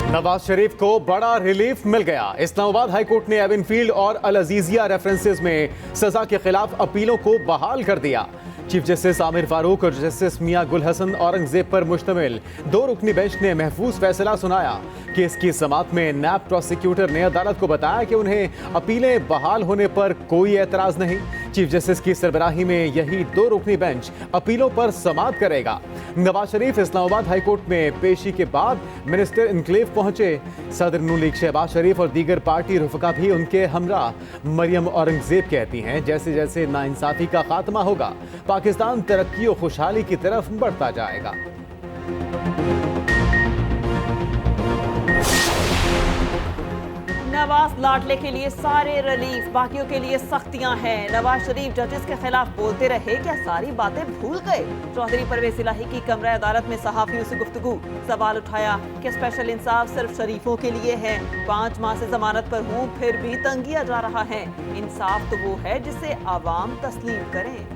नवाज शरीफ को बड़ा रिलीफ मिल गया। इस्लामाबाद हाईकोर्ट ने एविनफील्ड और अल अजीजिया रेफरेंसेस में सजा के खिलाफ अपीलों को बहाल कर दिया। चीफ जस्टिस आमिर फारूक और जस्टिस मियां गुल हसन औरंगजेब पर मुश्तमिल 2 रुकनी बेंच ने महफूज फैसला सुनाया। केस की समाअत में नैब प्रोसिक्यूटर ने अदालत को बताया कि उन्हें अपीलें बहाल होने पर कोई एतराज नहीं। चीफ जस्टिस की सरबराही में यही 2 रुकनी बेंच अपीलों पर समाअत करेगा। नवाज शरीफ इस्लामाबाद हाईकोर्ट में पेशी के बाद मिनिस्टर इनक्लेव पहुंचे। सदर नून लीग शहबाज शरीफ और दीगर पार्टी रुफका भी उनके हमरा। मरियम औरंगजेब कहती हैं, जैसे जैसे नाइंसाफी का खात्मा होगा पाकिस्तान तरक्की और खुशहाली की तरफ बढ़ता जाएगा। नवाज लाडले के लिए सारे रिलीफ, बाकियों के लिए सख्तियां हैं। नवाज शरीफ जजेस के खिलाफ बोलते रहे, क्या सारी बातें भूल गए? चौधरी परवेज इलाही की कमरा अदालत में सहाफियों से गुफ्तगू। सवाल उठाया कि स्पेशल इंसाफ सिर्फ शरीफों के लिए है। 5 माह से जमानत पर हूँ, फिर भी तंगिया जा रहा है। इंसाफ तो वो है जिसे आवाम तस्लीम करें।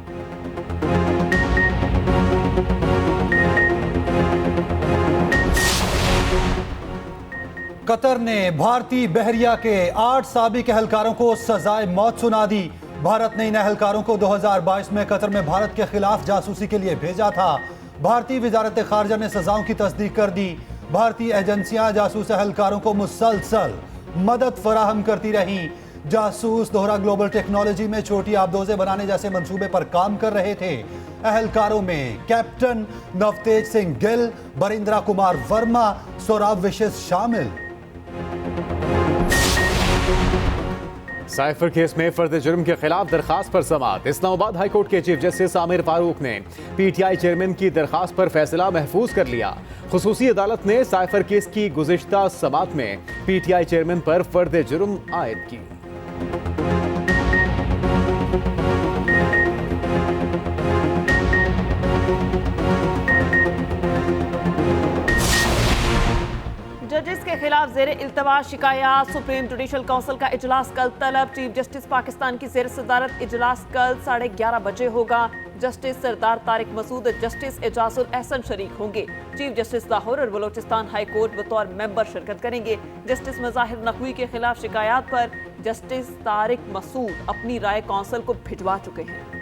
कतर ने भारतीय बहरिया के 8 साबिक एहलकारों को सजाए मौत सुना दी। भारत ने इन एहलकारों को 2022 में कतर में भारत के खिलाफ जासूसी के लिए भेजा था। भारतीय वजारत खारजा ने सजाओं की तस्दीक कर दी। भारतीय एजेंसियां जासूस एहलकारों को मुसलसल मदद फराहम करती रहीं। जासूस दोहरा ग्लोबल टेक्नोलॉजी में छोटी आबदोजें बनाने जैसे मंसूबे पर काम कर रहे थे। एहलकारों में कैप्टन नवतेज सिंह गिल, बरिंद्रा कुमार वर्मा, सोराब विशेष शामिल। साइफर केस में फर्द जुर्म के खिलाफ दरखास्त पर समाअत। इस्लामाबाद हाईकोर्ट के चीफ जस्टिस आमिर फारूक ने पीटीआई चेयरमैन की दरखास्त पर फैसला महफूज कर लिया। खुसूसी अदालत ने साइफर केस की गुज़िश्ता समाअत में पीटीआई चेयरमैन पर फर्द जुर्म आयद की। जजेस के खिलाफ जेर इल्तवा शिकायत। सुप्रीम जुडिशल काउंसिल का इजलास कल तलब। चीफ जस्टिस पाकिस्तान की जेर सदारत इजलास कल 11:30 बजे होगा। जस्टिस सरदार तारिक मसूद और जस्टिस एजाजुल एहसन शरीक होंगे। चीफ जस्टिस लाहौर और बलोचिस्तान हाई कोर्ट बतौर मेंबर शिरकत करेंगे। जस्टिस मज़ाहिर नकवी के खिलाफ शिकायत पर जस्टिस तारिक मसूद अपनी राय काउंसिल को भिजवा चुके हैं।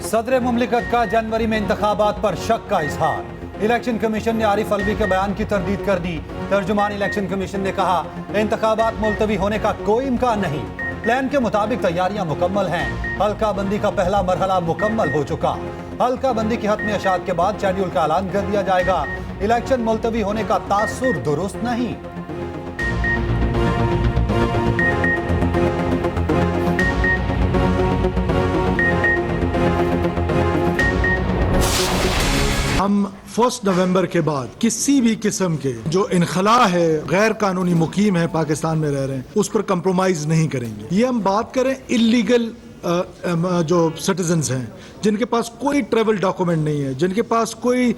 सदर मुमलिकत का जनवरी में इंतखाबात पर शक का इजहार। इलेक्शन कमीशन ने आरिफ अलवी के बयान की तरदीद कर दी। तर्जुमान इलेक्शन कमीशन ने कहा, इंतखाबात मुलतवी होने का कोई इम्कान नहीं। प्लान के मुताबिक तैयारियां मुकम्मल हैं। हल्का बंदी का पहला मरहला मुकम्मल हो चुका। हल्का बंदी की हतमी अशात के बाद शेड्यूल का ऐलान कर दिया जाएगा। इलेक्शन मुलतवी होने का तासुर दुरुस्त नहीं। हम 1 नवंबर के बाद किसी भी किस्म के जो इनखला है, गैर कानूनी मुकीम है, पाकिस्तान में रह रहे हैं, उस पर कंप्रोमाइज नहीं करेंगे। ये हम बात करें इल्लीगल जो सिटीजन्स हैं, जिनके पास कोई ट्रेवल डॉक्यूमेंट नहीं है, जिनके पास कोई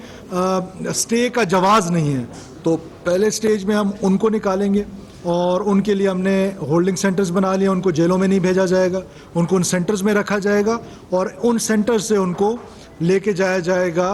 स्टे का जवाज नहीं है, तो पहले स्टेज में हम उनको निकालेंगे और उनके लिए हमने होल्डिंग सेंटर्स बना लिए। उनको जेलों में नहीं भेजा जाएगा, उनको उन सेंटर्स में रखा जाएगा और उन सेंटर्स से उनको लेके जाया जाएगा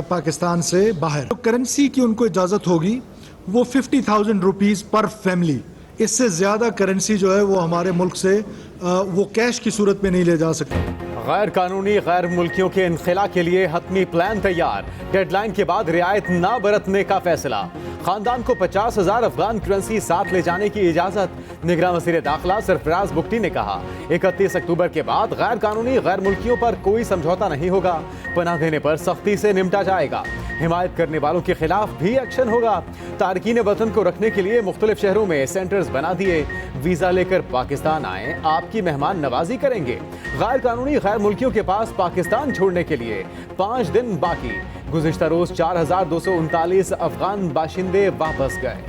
पाकिस्तान से बाहर। तो करेंसी की उनको इजाज़त होगी वो 50,000 रुपीज़ पर फैमिली। इससे ज़्यादा करेंसी जो है वो हमारे मुल्क से वो कैश की सूरत में नहीं ले जा सकते। गैर कानूनी गैर मुल्कियों के इनखला के लिए हतमी प्लान तैयार। डेडलाइन के बाद रियायत न बरतने का फैसला। खानदान को 50,000 अफगान करेंसी साथ ले जाने की इजाजत। निगरान वज़ीर दाखिला सरफराज बुख्ती ने कहा, 31 अक्टूबर के बाद गैर कानूनी गैर मुल्कियों पर कोई समझौता नहीं होगा। पनाह देने पर सख्ती से निपटा जाएगा। हिमायत करने वालों के खिलाफ भी एक्शन होगा। तारकीन वतन को रखने के लिए मुख्तलिफ शहरों में सेंटर्स बना दिए। वीजा लेकर पाकिस्तान आए, आपकी मेहमान नवाजी करेंगे। गैर कानूनी गैर मुल्कियों के पास पाकिस्तान छोड़ने के लिए 5 दिन बाकी। गुज़िश्ता रोज 4,239 अफगान बाशिंदे वापस गए।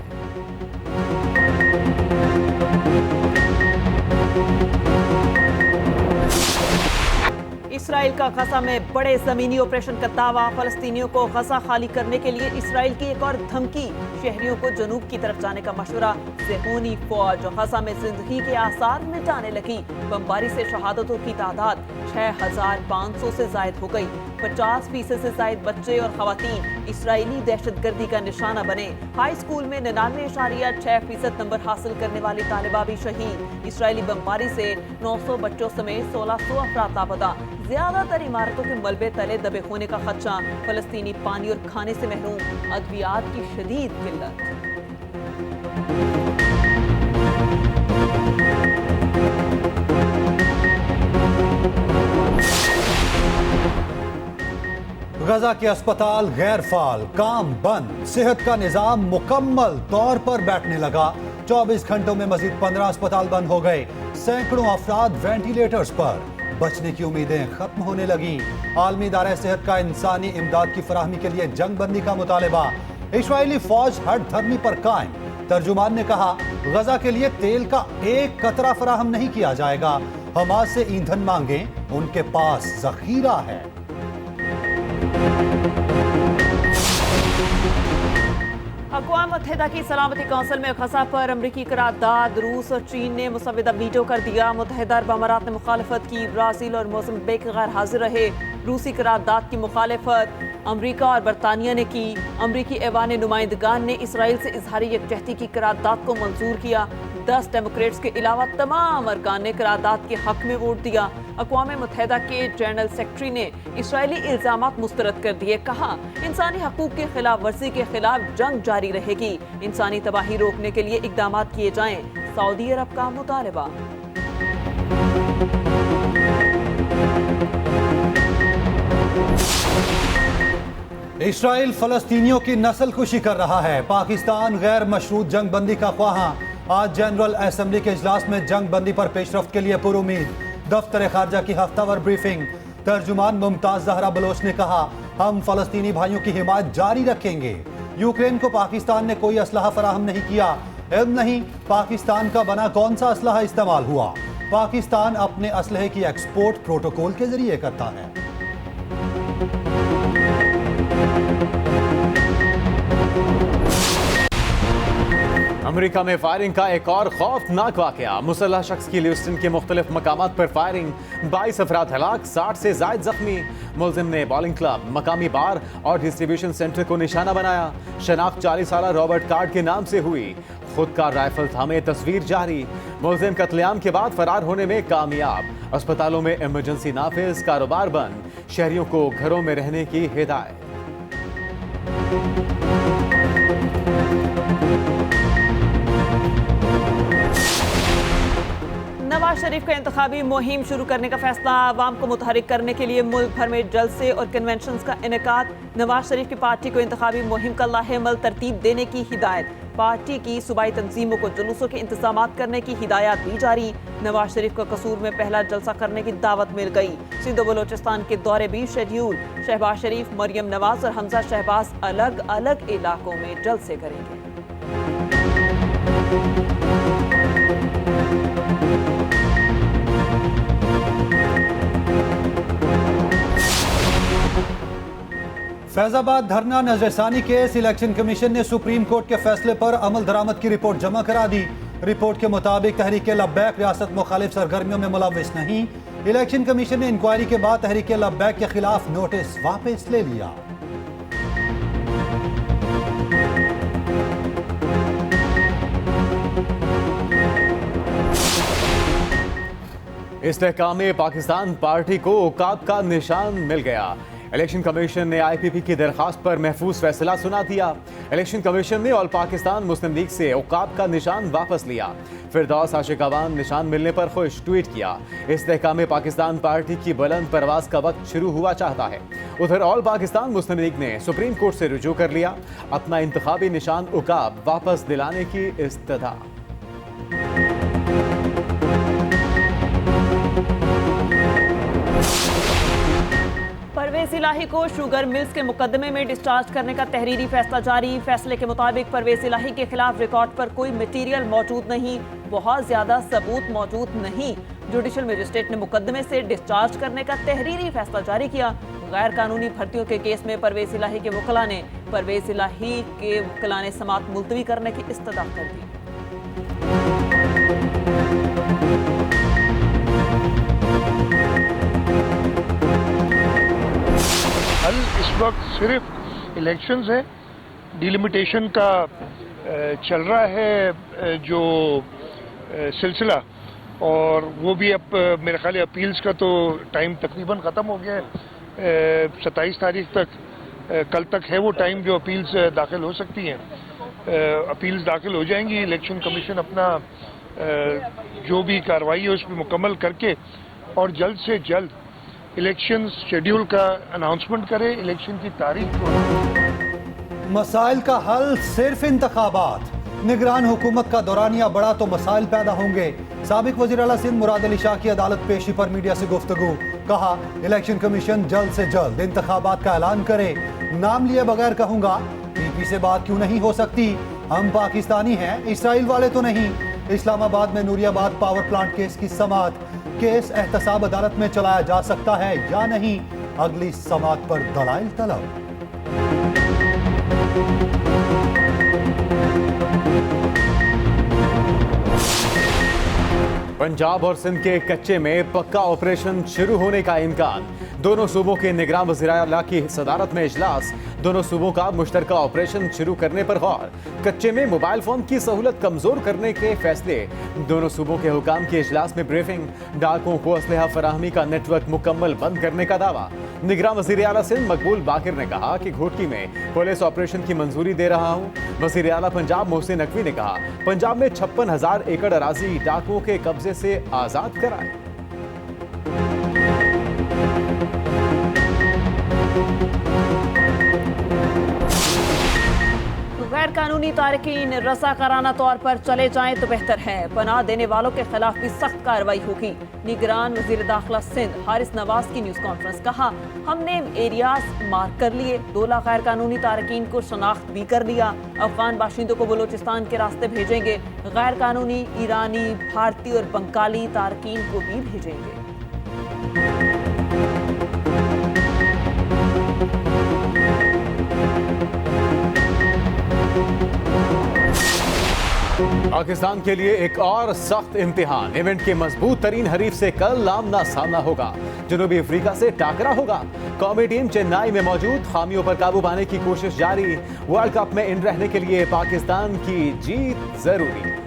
इसराइल इसराइल का गजा में बड़े जमीनी ऑपरेशन का दावा। फलस्तीनियों को गजा खाली करने के लिए इसराइल की एक और धमकी। शहरियों को जनूब की तरफ जाने का मशवरा। ज़ेहूनी फौज गजा में जिंदगी के आसार मिटाने लगी। बमबारी से शहादतों की तादाद 6500 से जायद हो गई। 50% से जायद बच्चे और खवातीन इसराइली दहशतगर्दी का निशाना बने। हाई स्कूल में 99.6% नंबर हासिल करने वाली तालिबा भी शहीद। इसराइली बमबारी से 900 बच्चों समेत 1600 अफराद लापता। ज्यादातर इमारतों के मलबे तले दबे होने का खदशा। फलस्तीनी पानी और खाने से महरूम। अद्वियात की शदीद किल्लत। गजा के अस्पताल गैर फाल, काम बंद। सेहत का निजाम मुकम्मल तौर पर बैठने लगा। 24 घंटों में मजीद 15 अस्पताल बंद हो गए। सैकड़ों अफराद वेंटिलेटर्स पर। बचने की उम्मीदें खत्म होने लगी। आलमी इदारे सेहत का इंसानी इमदाद की फराहमी के लिए जंग बंदी का मुतालबा। इस्राएली फौज हट धर्मी पर कायम। तर्जुमान ने कहा, गजा के लिए तेल का एक कतरा फराहम नहीं किया जाएगा। हमास से ईंधन मांगे, उनके पास जखीरा है। अक़वाम मुत्तहिदा की सलामती कौंसिल में गजा पर अमरीकी करारदाद। रूस और चीन ने मुसव्विदा वीटो कर दिया। मुत्तहिदा अरब अमारात ने मुखालफत की। ब्राज़ील और मोज़म्बिक गैर हाजिर रहे। रूसी करारदाद की मुखालफत अमरीका और बरतानिया ने की। अमरीकी ऐवान नुमाइंदगान ने इसराइल से इजहारी यकजहती की करारदाद को मंजूर किया। 10 डेमोक्रेट्स के अलावा तमाम अरकान ने करारदाद के हक में वोट दिया। अक़वाम मुत्तहिदा के जनरल सेक्रेटरी ने इसराइली इल्ज़ामात मुस्तरद कर दिए। कहा, इंसानी हकूक़ की खिलाफ वर्जी के खिलाफ जंग जारी रहेगी। इंसानी तबाही रोकने के लिए इक़दाम किए जाएं। सऊदी अरब का मुतालबा। इसराइल फलस्तीनियों की नस्ल कुशी कर रहा है। पाकिस्तान गैर मशरूत जंग बंदी का ख्वाहा। आज जनरल असेंबली के इजलास में जंग बंदी पर पेशरफ्त के लिए पुरुमीद। दफ्तर खारजा की हफ्तावार ब्रीफिंग। तर्जुमान मुमताज जहरा बलोच ने कहा, हम फलस्तीनी भाइयों की हिमायत जारी रखेंगे। यूक्रेन को पाकिस्तान ने कोई असलहा फराहम नहीं किया। इल्म नहीं पाकिस्तान का बना कौन सा असलहा इस्तेमाल हुआ। पाकिस्तान अपने असलहे की एक्सपोर्ट प्रोटोकॉल के जरिए करता है। अमेरिका में फायरिंग का एक और खौफनाक वाकया। मुसल्लह शख्स की ल्यूस्टन के मुख्तलिफ मकामात पर फायरिंग। 22 अफराद हलाक, 60 से जायद जख्मी। मुलजिम ने बॉलिंग क्लब, मकामी बार और डिस्ट्रीब्यूशन सेंटर को निशाना बनाया। शनाख्त 40 साला रॉबर्ट कार्ड के नाम से हुई। खुद का राइफल थामे तस्वीर जारी। मुलजिम कत्लेआम के बाद फरार होने में कामयाब। अस्पतालों में इमरजेंसी नाफिज, कारोबार बंद। शहरियों को घरों में रहने की हिदायत। नवाज शरीफ का इंतखाबी मुहिम शुरू करने का फैसला। आवाम को मुतहरिक करने के लिए मुल्क भर में जलसे और कन्वेंशन का इनेकाद। नवाज शरीफ की पार्टी को इंतखाबी मुहिम का लाहेमल तरतीब देने की हिदायत। पार्टी की सूबाई तंजीमों को जुलूसों के इंतजामात करने की हिदायत भी जारी। नवाज शरीफ को कसूर में पहला जलसा करने की दावत मिल गई। सिंध और बलोचिस्तान के दौरे भी शेड्यूल। शहबाज शरीफ, मरियम नवाज और हमजा शहबाज अलग अलग इलाकों में जलसे करेंगे। फैजाबाद धरना नजरसानी केस। इलेक्शन कमीशन ने सुप्रीम कोर्ट के फैसले पर अमल दरामद की रिपोर्ट जमा करा दी। रिपोर्ट के मुताबिक तहरीक लब्बैक रियासत मुखालिफ सरगर्मियों में मुलव्विस नहीं। इलेक्शन कमीशन ने इंक्वायरी के बाद तहरीक लब्बैक के खिलाफ नोटिस वापस ले लिया। इस्तेहकाम पाकिस्तान पार्टी को औकाब का निशान मिल गया। इलेक्शन कमीशन ने आईपीपी की दरखास्त पर महफूज फैसला सुना दिया। इलेक्शन कमीशन ने ऑल पाकिस्तान मुस्लिम लीग से औकाब का निशान वापस लिया। फिरदौस आशिकावान निशान मिलने पर खुश, ट्वीट किया, इस्तेहकाम पाकिस्तान पार्टी की बुलंद परवाज का वक्त शुरू हुआ चाहता है। उधर ऑल पाकिस्तान मुस्लिम लीग ने सुप्रीम कोर्ट से रुजू कर लिया। अपना इंतखाबी निशान औकाब वापस दिलाने की इस्तदा। परवेज़ इलाही को शुगर मिल्स के मुकदमे में डिस्चार्ज करने का तहरीरी फैसला जारी। फैसले के मुताबिक परवेज इलाही के खिलाफ रिकॉर्ड पर कोई मटीरियल मौजूद नहीं, बहुत ज्यादा सबूत मौजूद नहीं। जुडिशल मजिस्ट्रेट ने मुकदमे से डिस्चार्ज करने का तहरीरी फैसला जारी किया। गैर कानूनी भर्तियों के केस में परवेज इलाही के वकला ने परवेज इलाही के वकला ने समाअत मुलतवी करने की इस्तदा कर दी। हल इस वक्त सिर्फ इलेक्शंस है, डिलिमिटेशन का चल रहा है जो सिलसिला, और वो भी अब मेरे ख्याल अपील्स का तो टाइम तकरीबन ख़त्म हो गया है। 27 तारीख तक, कल तक है वो टाइम जो अपील्स दाखिल हो सकती हैं। अपील्स दाखिल हो जाएंगी, इलेक्शन कमीशन अपना जो भी कार्रवाई है उस पर मुकम्मल करके और जल्द से जल्द इलेक्शन शेड्यूल का अनाउंसमेंट करे, इलेक्शन की तारीख को। मसाइल का हल सिर्फ इंतखाबात, निगरान हुकूमत का दौरानिया बड़ा तो मसाइल पैदा होंगे। साबिक वज़ीर आला सिंध मुराद अली शाह की अदालत पेशी पर मीडिया से गुफ्तगू, कहा इलेक्शन कमीशन जल्द से जल्द इंतखाबात का ऐलान करे। नाम लिए बगैर कहूंगा पीपी से बात क्यों नहीं हो सकती, हम पाकिस्तानी हैं, इसराइल वाले तो नहीं। इस्लामाबाद में नूरियाबाद पावर प्लांट केस की समाअत, केस एहतसाब अदालत में चलाया जा सकता है या नहीं, अगली समाअत पर दलाइल तलब। पंजाब और सिंध के कच्चे में पक्का ऑपरेशन शुरू होने का इम्कान। दोनों सूबों के निगरान वज़ीर आला की सदारत में इजलास, दोनों सूबों का मुश्तरका ऑपरेशन शुरू करने पर गौर। कच्चे में मोबाइल फोन की सहूलत कमजोर करने के फैसले, दोनों सूबों के हुकाम के इजलास में ब्रीफिंग। डाकों को असलहा फराहमी का नेटवर्क मुकम्मल बंद करने का दावा। निगरान वज़ीर आला सिंध मकबूल बाकिर ने कहा कि घोटकी में पुलिस ऑपरेशन की मंजूरी दे रहा हूँ। वज़ीर आला पंजाब मोहसिन नकवी ने कहा पंजाब में 56,000 एकड़ अराजी डाकुओं के कब्जे से आजाद कराए। गैर कानूनी तारकीन रसाकाराना तौर पर चले जाएं तो बेहतर है। पनाह देने वालों के खिलाफ भी सख्त कार्रवाई होगी। निगरान वज़ीर दाखिला सिंध हारिस नवाज की न्यूज़ कॉन्फ्रेंस, कहा हमने एरियाज मार्क कर लिए, 2 लाख गैर कानूनी तारकीन को शनाख्त भी कर लिया। अफगान बाशिंदों को बलोचिस्तान के रास्ते भेजेंगे। गैर कानूनी ईरानी, भारतीय और बंगाली तारकीन को भी भेजेंगे। पाकिस्तान के लिए एक और सख्त इम्तिहान। इवेंट के मजबूत तरीन हरीफ से कल आमना सामना होगा। जनूबी अफ्रीका से टाकरा होगा। कौमी टीम चेन्नई में मौजूद, खामियों पर काबू पाने की कोशिश जारी। वर्ल्ड कप में इन रहने के लिए पाकिस्तान की जीत जरूरी।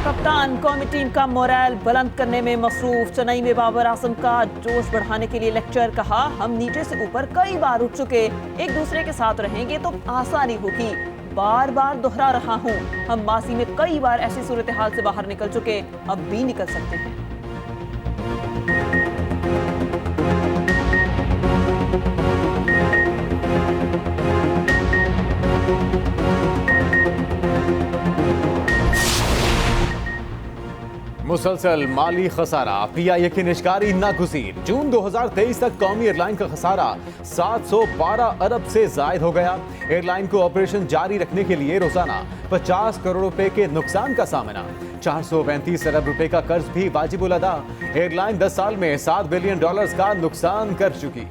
कप्तान कौमी टीम का मोरल बुलंद करने में मसरूफ। चेन्नई में बाबर आजम का जोश बढ़ाने के लिए लेक्चर, कहा हम नीचे से ऊपर कई बार उठ चुके, एक दूसरे के साथ रहेंगे तो आसानी होगी। बार बार दोहरा रहा हूं, हम माजी में कई बार ऐसी सूरत हाल से बाहर निकल चुके, अब भी निकल सकते हैं। मुसलसल माली खसारा, पीआईए की निशकारी नागुज़ीर। जून 2023 तक कौमी एयरलाइन का खसारा 712 अरब से जायद हो गया। एयरलाइन को ऑपरेशन जारी रखने के लिए रोजाना 50 करोड़ रुपए के नुकसान का सामना। 435 अरब रुपए का कर्ज भी वाजिबुल अदा। एयरलाइन 10 साल में $7 बिलियन का नुकसान कर चुकी।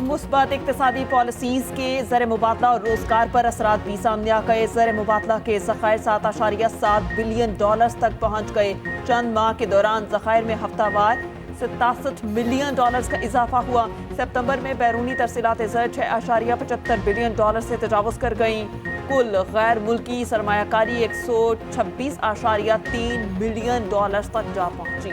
मुस्बत इक्तिसादी पॉलिसीज के ज़र मुबादला और रोजगार पर असरात भी सामने आ गए। ज़र मुबादला के ज़खायर $7.7 बिलियन तक पहुंच गए। चंद माह के दौरान ज़खायर में हफ्तावार $67 मिलियन का इजाफा हुआ। सितंबर में बैरूनी तरसीलात ज़र $6.75 बिलियन से तजावुज़ कर गई। कुल गैर मुल्की सरमायाकारी $126.3 बिलियन तक जा पहुंची।